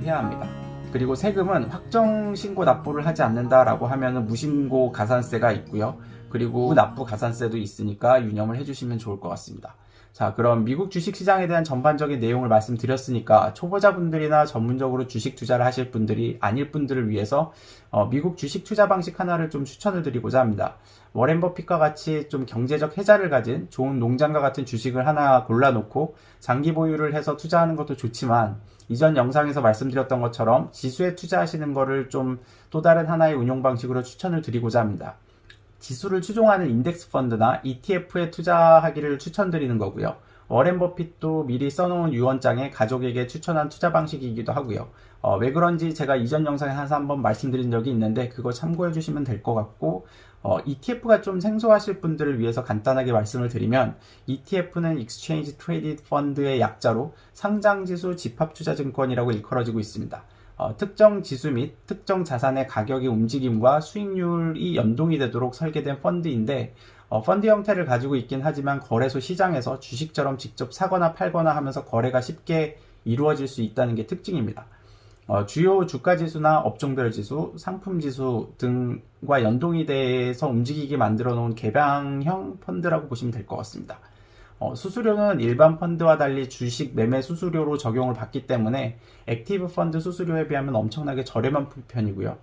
해야 합니다. 그리고 세금은 확정 신고 납부를 하지 않는다라고 하면은 무신고 가산세가 있고요. 그리고 납부 가산세도 있으니까 유념을 해주시면 좋을 것 같습니다. 자, 그럼 미국 주식시장에 대한 전반적인 내용을 말씀드렸으니까 초보자분들이나 전문적으로 주식 투자를 하실 분들이 아닐 분들을 위해서 미국 주식 투자 방식 하나를 좀 추천을 드리고자 합니다. 워렌 버핏과 같이 좀 경제적 혜자를 가진 좋은 농장과 같은 주식을 하나 골라놓고 장기 보유를 해서 투자하는 것도 좋지만 이전 영상에서 말씀드렸던 것처럼 지수에 투자하시는 거를 좀 또 다른 하나의 운용 방식으로 추천을 드리고자 합니다. 지수를 추종하는 인덱스 펀드나 ETF에 투자하기를 추천드리는 거고요. 워렌 버핏도 미리 써놓은 유언장에 가족에게 추천한 투자 방식이기도 하고요. 왜 그런지 제가 이전 영상에서 한번 말씀드린 적이 있는데 그거 참고해 주시면 될 것 같고 ETF가 좀 생소하실 분들을 위해서 간단하게 말씀을 드리면 ETF는 Exchange Traded Fund의 약자로 상장지수 집합투자증권이라고 일컬어지고 있습니다. 특정 지수 및 특정 자산의 가격의 움직임과 수익률이 연동이 되도록 설계된 펀드인데 펀드 형태를 가지고 있긴 하지만 거래소 시장에서 주식처럼 직접 사거나 팔거나 하면서 거래가 쉽게 이루어질 수 있다는 게 특징입니다. 주요 주가지수나 업종별 지수, 상품지수 등과 연동이 돼서 움직이게 만들어 놓은 개방형 펀드라고 보시면 될 것 같습니다. 수수료는 일반 펀드와 달리 주식 매매 수수료로 적용을 받기 때문에 액티브 펀드 수수료에 비하면 엄청나게 저렴한 편이고요.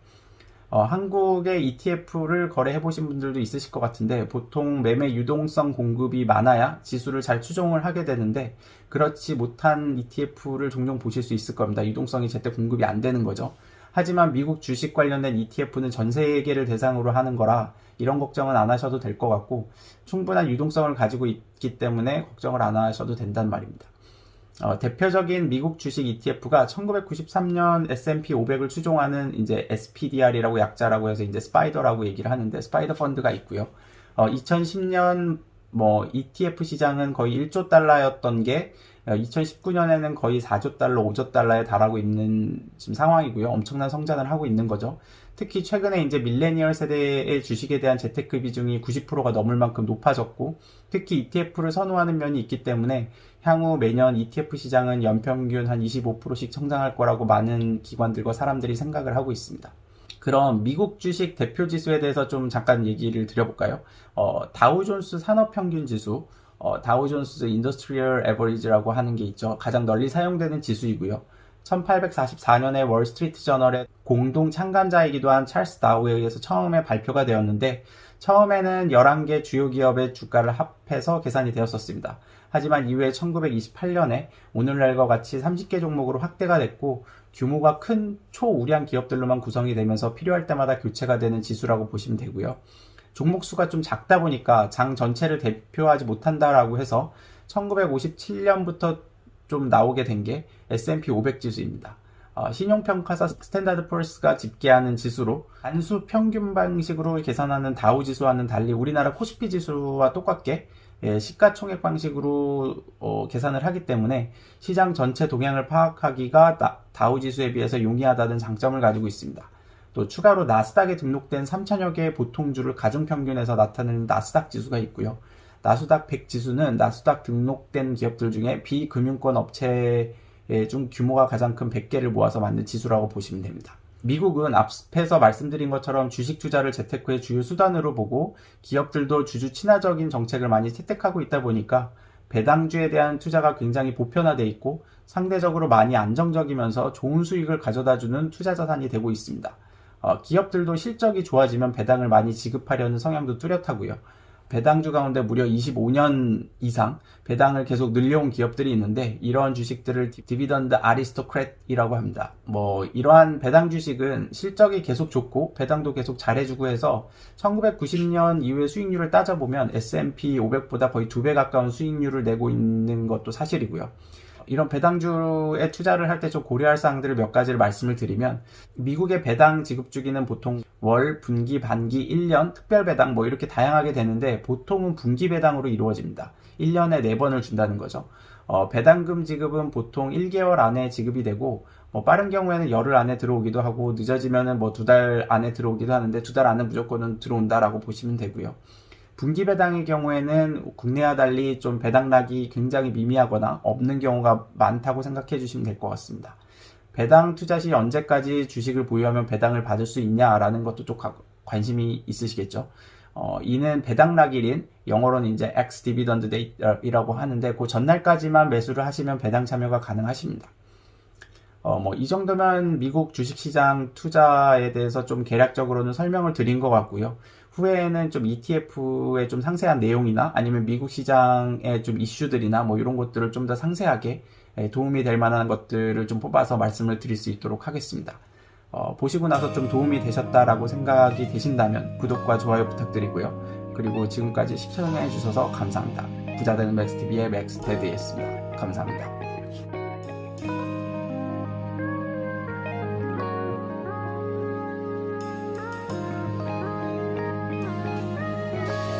한국의 ETF를 거래해 보신 분들도 있으실 것 같은데 보통 매매 유동성 공급이 많아야 지수를 잘 추종을 하게 되는데 그렇지 못한 ETF를 종종 보실 수 있을 겁니다. 유동성이 제때 공급이 안 되는 거죠. 하지만 미국 주식 관련된 ETF는 전 세계를 대상으로 하는 거라 이런 걱정은 안 하셔도 될 것 같고 충분한 유동성을 가지고 있기 때문에 걱정을 안 하셔도 된단 말입니다. 대표적인 미국 주식 ETF가 1993년 S&P 500을 추종하는 이제 SPDR이라고 약자라고 해서 이제 스파이더라고 얘기를 하는데 스파이더 펀드가 있고요. 2010년 ETF 시장은 거의 1조 달러였던 게 2019년에는 거의 4조 달러, 5조 달러에 달하고 있는 지금 상황이고요. 엄청난 성장을 하고 있는 거죠. 특히 최근에 이제 밀레니얼 세대의 주식에 대한 재테크 비중이 90%가 넘을 만큼 높아졌고, 특히 ETF를 선호하는 면이 있기 때문에 향후 매년 ETF 시장은 연평균 한 25%씩 성장할 거라고 많은 기관들과 사람들이 생각을 하고 있습니다. 그럼 미국 주식 대표 지수에 대해서 좀 잠깐 얘기를 드려볼까요? 다우존스 산업평균지수, 다우존스 인더스트리얼 에버리지라고 하는 게 있죠. 가장 널리 사용되는 지수이고요. 1844년에 월스트리트 저널의 공동 창간자이기도 한 찰스 다우에 의해서 처음에 발표가 되었는데 처음에는 11개 주요 기업의 주가를 합해서 계산이 되었었습니다. 하지만 이후에 1928년에 오늘날과 같이 30개 종목으로 확대가 됐고 규모가 큰 초우량 기업들로만 구성이 되면서 필요할 때마다 교체가 되는 지수라고 보시면 되고요. 종목 수가 좀 작다 보니까 장 전체를 대표하지 못한다라고 해서 1957년부터 좀 나오게 된 게 S&P 500 지수입니다. 신용평가사 스탠다드 폴스가 집계하는 지수로 단수 평균 방식으로 계산하는 다우 지수와는 달리 우리나라 코스피 지수와 똑같게 시가총액 방식으로 계산을 하기 때문에 시장 전체 동향을 파악하기가 다우 지수에 비해서 용이하다는 장점을 가지고 있습니다. 또 추가로 나스닥에 등록된 3천여 개의 보통주를 가중평균해서 나타내는 나스닥 지수가 있고요. 나스닥 100 지수는 나스닥 등록된 기업들 중에 비금융권 업체 중 규모가 가장 큰 100개를 모아서 만든 지수라고 보시면 됩니다. 미국은 앞에서 말씀드린 것처럼 주식 투자를 재테크의 주요 수단으로 보고 기업들도 주주 친화적인 정책을 많이 채택하고 있다 보니까 배당주에 대한 투자가 굉장히 보편화되어 있고 상대적으로 많이 안정적이면서 좋은 수익을 가져다주는 투자 자산이 되고 있습니다. 기업들도 실적이 좋아지면 배당을 많이 지급하려는 성향도 뚜렷하고요. 배당주 가운데 무려 25년 이상 배당을 계속 늘려온 기업들이 있는데 이러한 주식들을 디비던드 아리스토크렛이라고 합니다. 이러한 배당 주식은 실적이 계속 좋고 배당도 계속 잘해주고 해서 1990년 이후의 수익률을 따져보면 S&P 500보다 거의 2배 가까운 수익률을 내고 있는 것도 사실이고요. 이런 배당주에 투자를 할 때 좀 고려할 사항들을 몇 가지를 말씀을 드리면 미국의 배당 지급 주기는 보통 월, 분기, 반기, 1년, 특별 배당 이렇게 다양하게 되는데 보통은 분기 배당으로 이루어집니다. 1년에 4번을 준다는 거죠. 배당금 지급은 보통 1개월 안에 지급이 되고 빠른 경우에는 열흘 안에 들어오기도 하고 늦어지면은 2달 안에 들어오기도 하는데 2달 안에 무조건은 들어온다라고 보시면 되고요. 분기 배당의 경우에는 국내와 달리 좀 배당락이 굉장히 미미하거나 없는 경우가 많다고 생각해 주시면 될 것 같습니다. 배당 투자 시 언제까지 주식을 보유하면 배당을 받을 수 있냐라는 것도 좀 관심이 있으시겠죠. 이는 배당락일인 영어로는 이제 ex dividend date이라고 하는데 그 전날까지만 매수를 하시면 배당 참여가 가능하십니다. 이 정도면 미국 주식시장 투자에 대해서 좀 개략적으로는 설명을 드린 것 같고요. 후에는 좀 ETF의 좀 상세한 내용이나 아니면 미국 시장의 좀 이슈들이나 뭐 이런 것들을 좀 더 상세하게 도움이 될 만한 것들을 좀 뽑아서 말씀을 드릴 수 있도록 하겠습니다. 보시고 나서 좀 도움이 되셨다라고 생각이 되신다면 구독과 좋아요 부탁드리고요. 그리고 지금까지 시청해 주셔서 감사합니다. 부자되는 맥스TV의 맥스테드였습니다. 감사합니다.